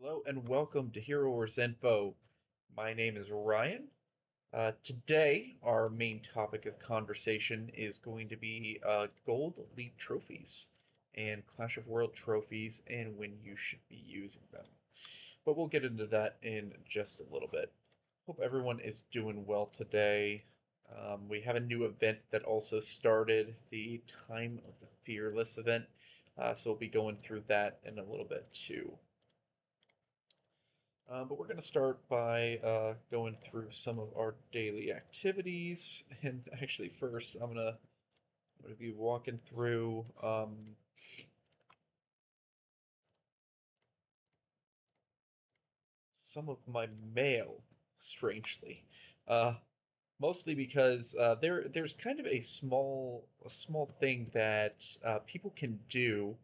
Hello and welcome to Hero Wars Info. My name is Ryan. Today, our main topic of conversation is going to be Gold Elite trophies and Clash of World trophies and when you should be using them. But we'll get into that in just a little bit. Hope everyone is doing well today. We have a new event that also started, the Time of the Fearless event. So we'll be going through that in a little bit too. But we're going to start by going through some of our daily activities. And actually, first, I'm gonna be walking through some of my mail, strangely. Uh, Mostly because there's kind of a small thing that people can do,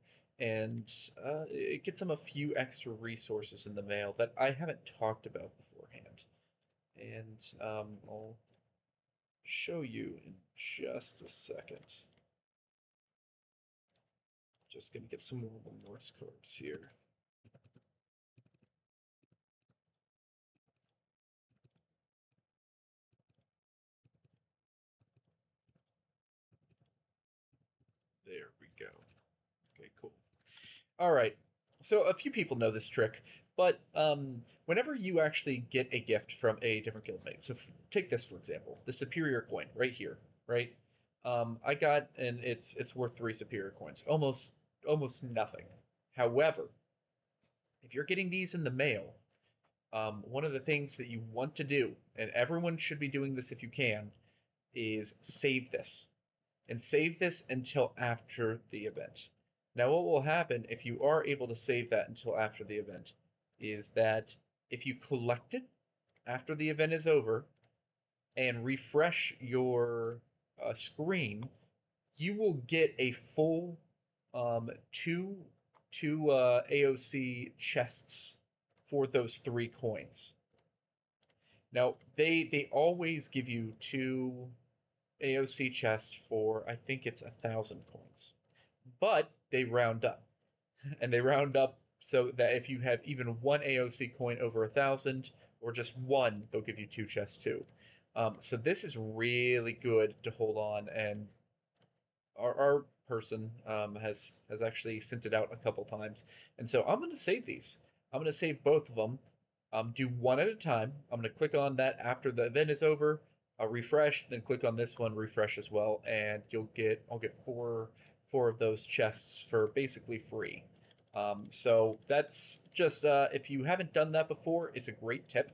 and it gets them a few extra resources in the mail that I haven't talked about beforehand. And I'll show you in just a second. Just gonna get some more Morse cards here. There we go. Okay, cool. All right. So a few people know this trick, but whenever you actually get a gift from a different guildmate, so take this for example, the superior coin right here, right? I got, and it's worth three superior coins, almost nothing. However, if you're getting these in the mail, one of the things that you want to do, and everyone should be doing this if you can, is save this. And save this until after the event. Now, what will happen if you are able to save that until after the event is that if you collect it after the event is over and refresh your screen, you will get a full two AOC chests for those three coins. Now they always give you two AOC chests for I think it's 1,000 coins, but they round up, and they round up so that if you have even one AOC coin over 1,000 or just one, they'll give you two chests too. So this is really good to hold on, and our person has actually sent it out a couple times, and so I'm going to save these. I'm going to save both of them. Do one at a time. I'm going to click on that after the event is over. I'll refresh, then click on this one, refresh as well, and I'll get four of those chests for basically free. So that's just if you haven't done that before, it's a great tip.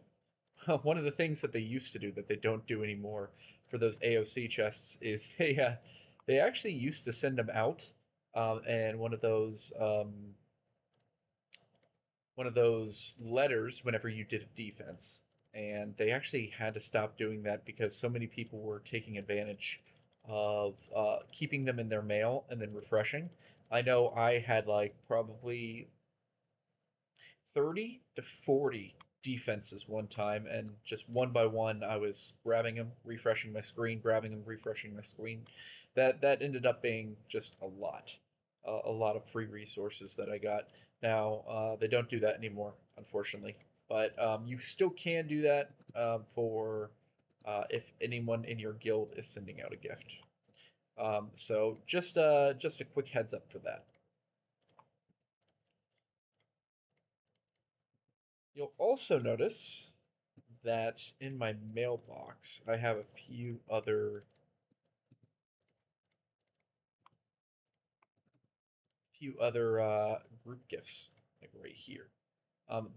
One of the things that they used to do that they don't do anymore for those AOC chests is they actually used to send them out, and one of those letters whenever you did a defense, and they actually had to stop doing that because so many people were taking advantage of keeping them in their mail and then refreshing. I know I had like probably 30 to 40 defenses one time, and just one by one I was grabbing them, refreshing my screen, grabbing them, refreshing my screen. That ended up being just a lot of free resources that I got. Now they don't do that anymore, unfortunately, but you still can do that for if anyone in your guild is sending out a gift. So just a quick heads up for that. You'll also notice that in my mailbox I have a few other group gifts like right here.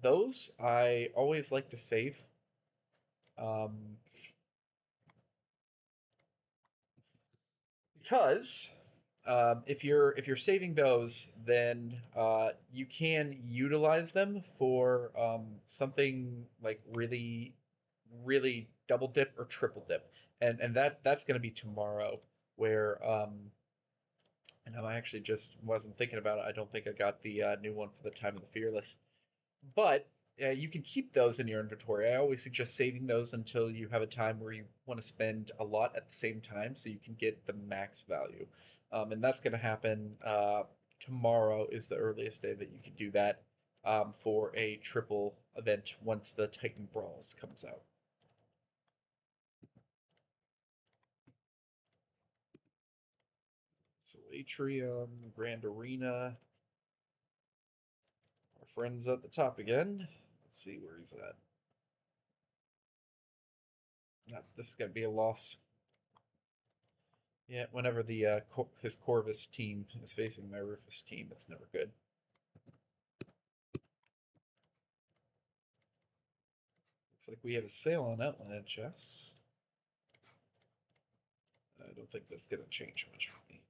Those I always like to save um, because if you're saving those, then you can utilize them for something like really double dip or triple dip, and that's going to be tomorrow where and I actually just wasn't thinking about it. I don't think I got the new one for the Time of the Fearless. But you can keep those in your inventory. I always suggest saving those until you have a time where you want to spend a lot at the same time so you can get the max value. And that's going to happen tomorrow is the earliest day that you can do that. for a triple event once the Titan Brawls comes out. So Atrium, Grand Arena, our friend's at the top again. Let's see where he's at. This is gonna be a loss. Yeah, whenever the his Corvus team is facing my Rufus team, it's never good. Looks like we have a sale on Outland chests. I don't think that's gonna change much for me.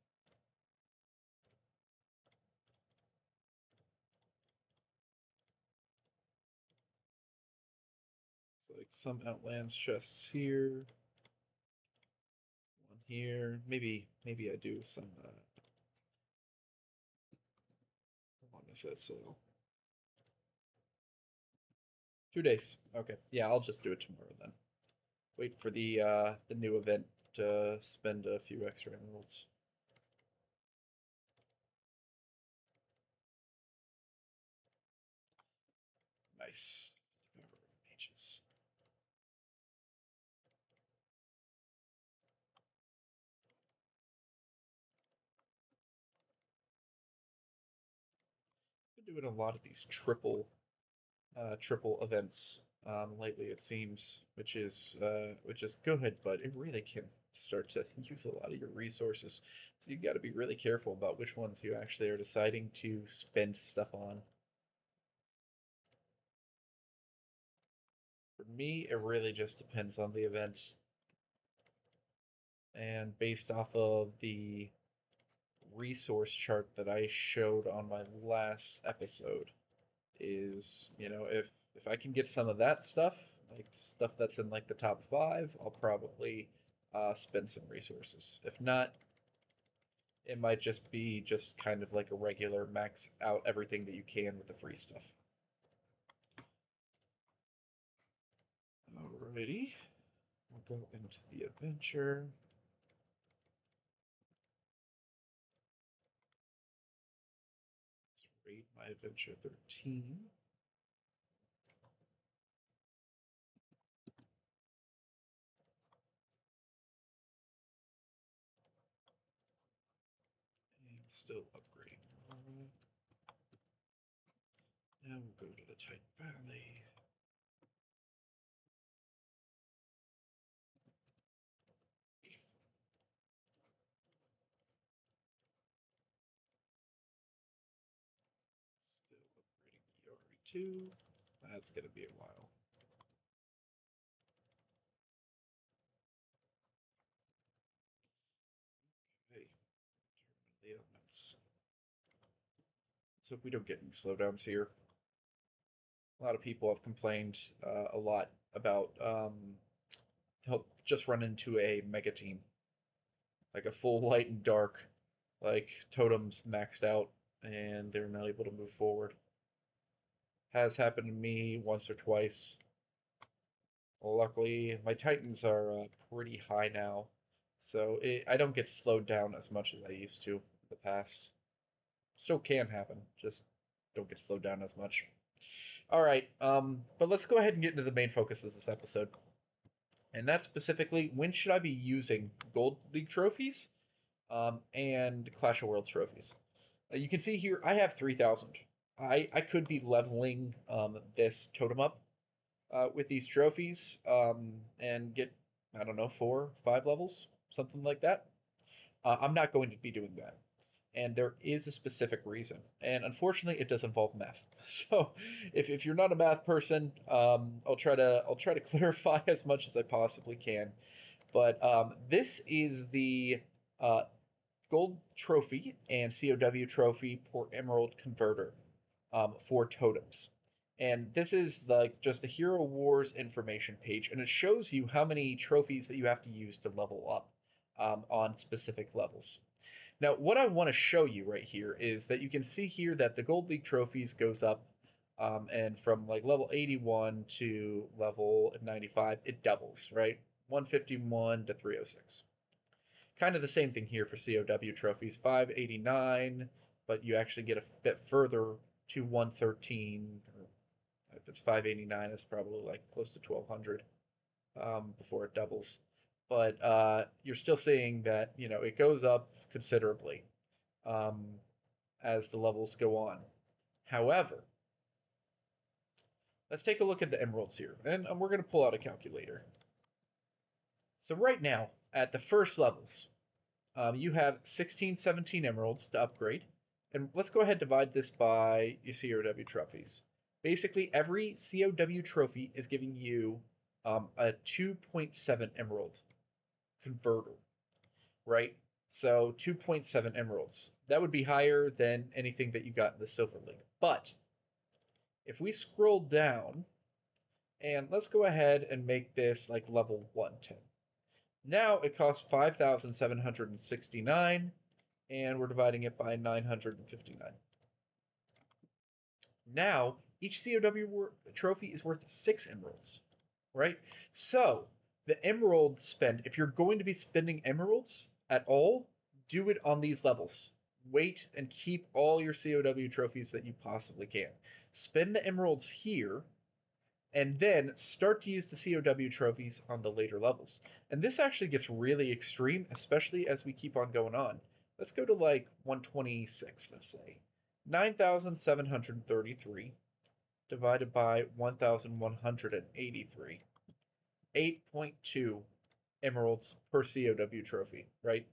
It's like some Outlands chests here, one here. Maybe I do some. How long is that sale? 2 days. Okay. Yeah, I'll just do it tomorrow then. Wait for the new event to spend a few extra emeralds. Nice. Mages. Been doing a lot of these triple events lately, it seems, which is good, but it really can start to use a lot of your resources. So you got to be really careful about which ones you actually are deciding to spend stuff on. For me, it really just depends on the event, and based off of the resource chart that I showed on my last episode, is, if I can get some of that stuff, like stuff that's in like the top five, I'll probably spend some resources. If not, it might just be just kind of like a regular max out everything that you can with the free stuff. Alrighty, we'll go into the adventure. Let's rate my adventure 13. And still upgrading. Now we'll go to the Titan Valley. Still upgrading ERE2. That's going to be a while. Okay, determine the elements. Let's hope we don't get any slowdowns here. A lot of people have complained a lot about just run into a mega team, like a full light and dark, like totems maxed out, and they're not able to move forward. Has happened to me once or twice. Luckily, my Titans are pretty high now, so I don't get slowed down as much as I used to in the past. Still can happen, just don't get slowed down as much. All right, but let's go ahead and get into the main focus of this episode, and that's specifically when should I be using Gold League trophies and Clash of Worlds trophies. You can see here I have 3,000. I could be leveling this totem up with these trophies and get, I don't know, 4, 5 levels, something like that. I'm not going to be doing that. And there is a specific reason. And unfortunately, it does involve math. So if you're not a math person, I'll try to clarify as much as I possibly can. But this is the uh, gold trophy and CoW trophy for Emerald Converter for totems. And this is like just the Hero Wars information page, and it shows you how many trophies that you have to use to level up on specific levels. Now, what I want to show you right here is that you can see here that the Gold League trophies goes up, and from like level 81 to level 95, it doubles, right? 151 to 306. Kind of the same thing here for CoW trophies, 589, but you actually get a bit further to 113, or if it's 589, it's probably like close to 1200 before it doubles. But you're still seeing that it goes up considerably um, as the levels go on. However, let's take a look at the emeralds here, and we're going to pull out a calculator. So right now, at the first levels, you have 16, 17 emeralds to upgrade. And let's go ahead and divide this by your COW trophies. Basically, every COW trophy is giving you a 2.7 emerald converter, right? So 2.7 emeralds. That would be higher than anything that you got in the Silver League. But if we scroll down, and let's go ahead and make this like level 110. Now it costs 5,769, and we're dividing it by 959. Now, each COW trophy is worth 6 emeralds, right? So, the emerald spend, if you're going to be spending emeralds at all, do it on these levels. Wait and keep all your COW trophies that you possibly can. Spend the emeralds here, and then start to use the COW trophies on the later levels. And this actually gets really extreme, especially as we keep on going on. Let's go to like 126, let's say. 9,733 divided by 1,183. 8.2 emeralds per COW trophy, right?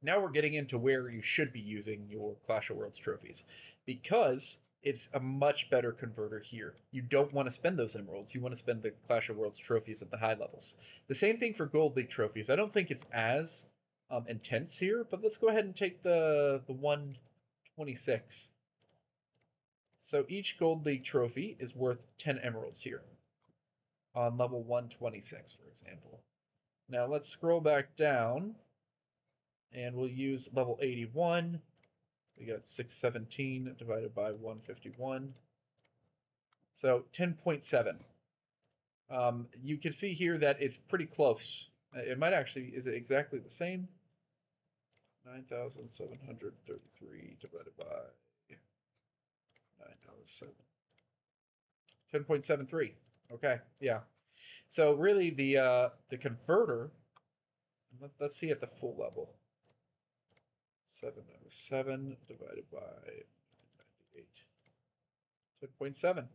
Now we're getting into where you should be using your Clash of Worlds trophies, because it's a much better converter here. You don't want to spend those emeralds. You want to spend the Clash of Worlds trophies at the high levels. The same thing for Gold League trophies. I don't think it's as intense here, but let's go ahead and take the 126. So each Gold League trophy is worth 10 emeralds here on level 126, for example. Now let's scroll back down, and we'll use level 81. We got 617 divided by 151. So 10.7. You can see here that it's pretty close. It might actually, is it exactly the same? 9,733 divided by 907. 10.73. Okay, yeah. So really the converter, let's see at the full level. 707 divided by 98. 10.7.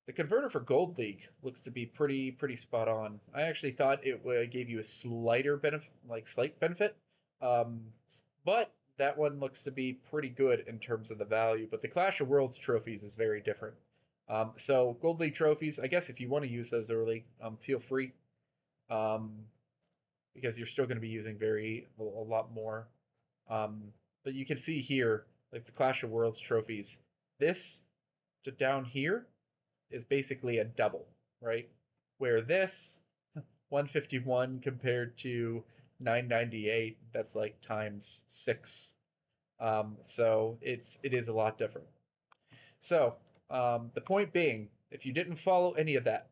The converter for Gold League looks to be pretty spot on. I actually thought it gave you a slight benefit, um, but that one looks to be pretty good in terms of the value. But the Clash of Worlds trophies is very different. So Gold League trophies, I guess if you want to use those early, feel free, um, because you're still going to be using a lot more. But you can see here, like the Clash of Worlds trophies, this to down here is basically a double, right? Where this 151 compared to 998, that's like times 6. So it is a lot different. So the point being, if you didn't follow any of that,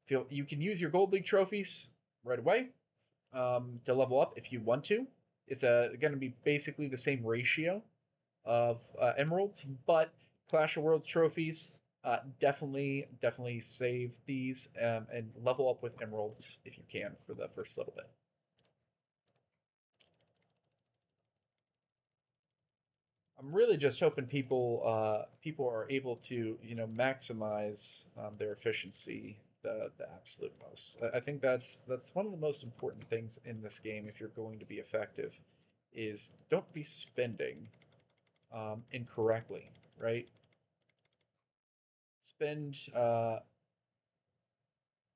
you can use your Gold League trophies right away to level up if you want to. It's going to be basically the same ratio of emeralds, but Clash of Worlds trophies, definitely save these and level up with emeralds if you can for the first little bit. I'm really just hoping people are able to maximize their efficiency the absolute most. I think that's one of the most important things in this game if you're going to be effective, is don't be spending incorrectly, right? Spend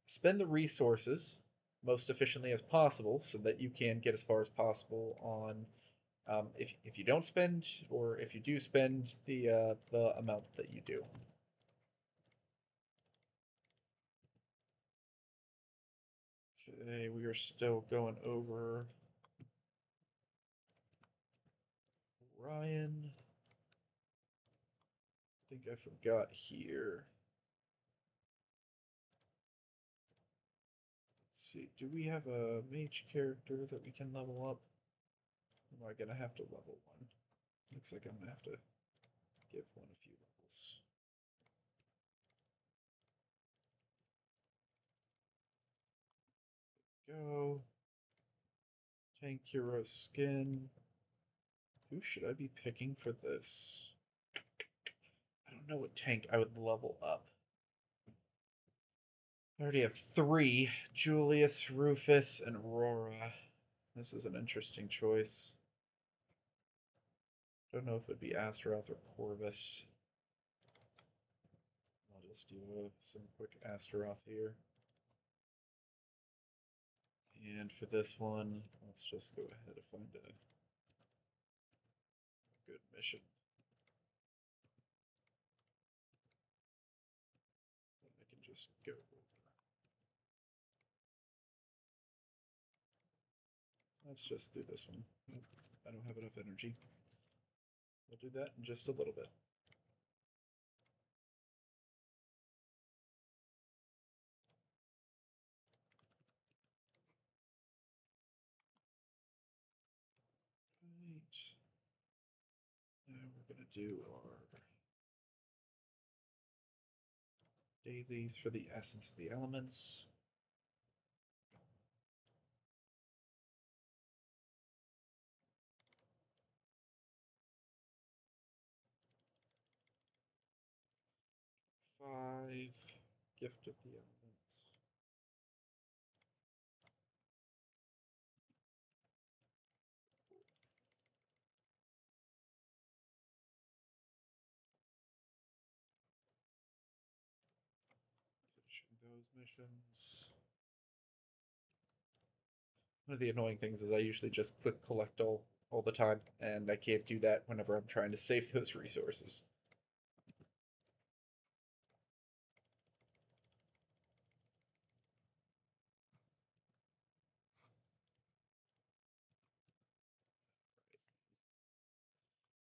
spend the resources most efficiently as possible so that you can get as far as possible on if you don't spend, or if you do spend the amount that you do. Okay, we are still going over Ryan. I think I forgot here. Let's see, do we have a mage character that we can level up? Am I gonna have to level one? Looks like I'm gonna have to give one a few levels. Go. Tank hero skin. Who should I be picking for this? I don't know what tank I would level up. I already have 3. Julius, Rufus, and Aurora. This is an interesting choice. Don't know if it'd be Astaroth or Corvus. I'll just do some quick Astaroth here. And for this one, let's just go ahead and find a good mission that I can just go over. Let's just do this one. I don't have enough energy. We'll do that in just a little bit. Right. Now we're going to do our dailies for the essence of the elements. Five, gift of the elements. Finishing those missions. One of the annoying things is I usually just click collect all the time, and I can't do that whenever I'm trying to save those resources.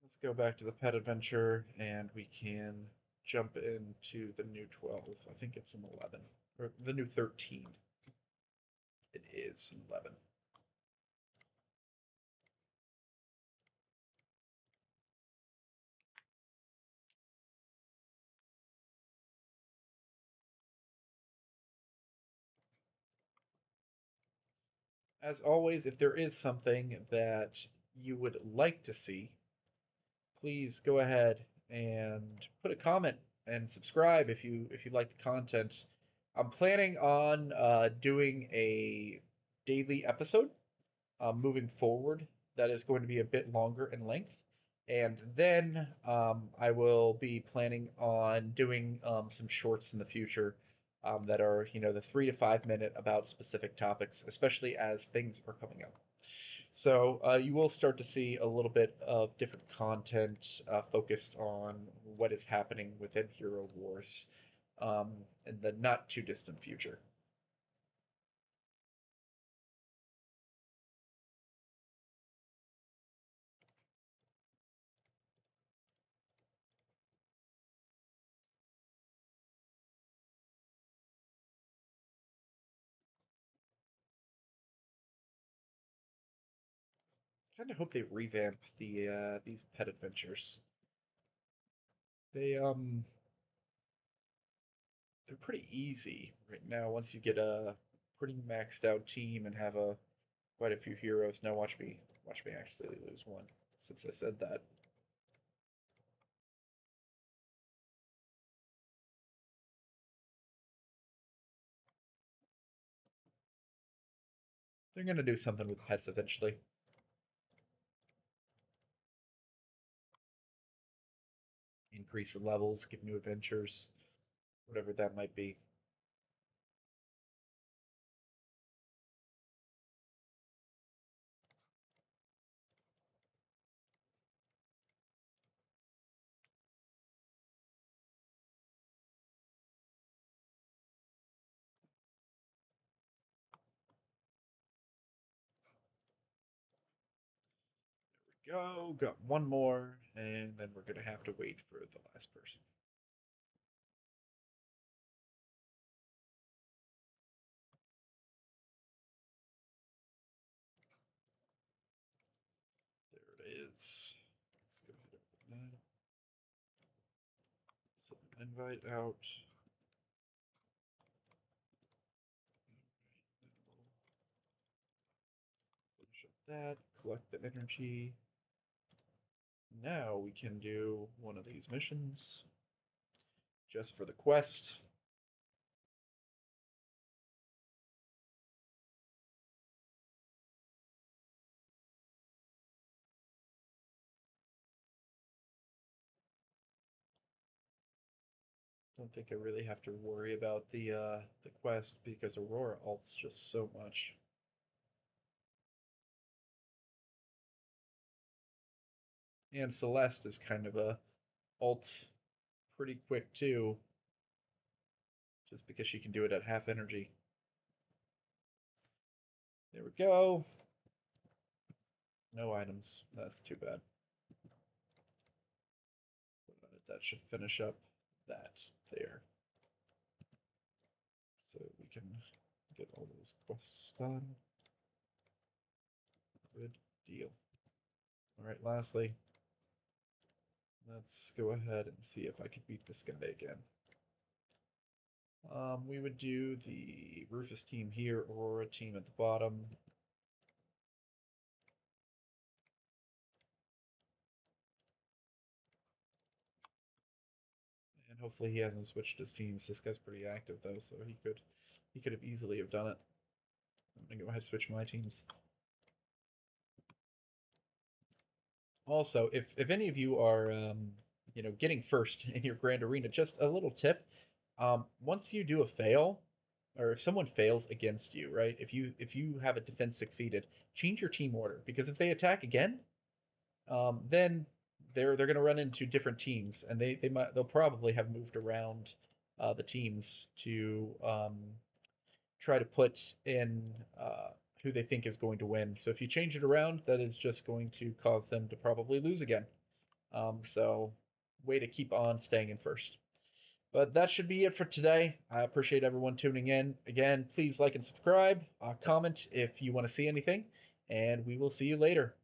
Let's go back to the pet adventure, and we can jump into the new 12. I think it's an 11, or the new 13. It is 11. As always, if there is something that you would like to see, please go ahead and put a comment and subscribe if you like the content. I'm planning on doing a daily episode moving forward that is going to be a bit longer in length. And then I will be planning on doing some shorts in the future that are, the 3 to 5 minute about specific topics, especially as things are coming up. So you will start to see a little bit of different content focused on what is happening within Hero Wars in the not too distant future. Kind of hope they revamp these pet adventures. They they're pretty easy right now once you get a pretty maxed out team and have a quite a few heroes. Now watch me actually lose one since I said that. They're gonna do something with pets eventually. Increase the levels, give new adventures, whatever that might be. Go, got one more, and then we're gonna have to wait for the last person. There it is. Let's go ahead and open that. Invite out. Finish up that. Collect the energy. Now we can do one of these missions just for the quest. Don't think I really have to worry about the quest because Aurora ults just so much. And Celeste is kind of a ult pretty quick too, just because she can do it at half energy. There we go. No items. That's too bad. That should finish up that there. So we can get all those quests done. Good deal. Alright, lastly, let's go ahead and see if I can beat this guy again. We would do the Rufus team here or a team at the bottom. And hopefully he hasn't switched his teams. This guy's pretty active though, so he could have easily have done it. I'm gonna go ahead and switch my teams. Also, if any of you are getting first in your grand arena, just a little tip: once you do a fail, or if someone fails against you, right? If you have a defense succeeded, change your team order because if they attack again, then they're going to run into different teams, and they'll probably have moved around the teams to try to put in who they think is going to win. So if you change it around, that is just going to cause them to probably lose again. So way to keep on staying in first. But that should be it for today. I appreciate everyone tuning in. Again, please like and subscribe. Comment if you want to see anything, and we will see you later.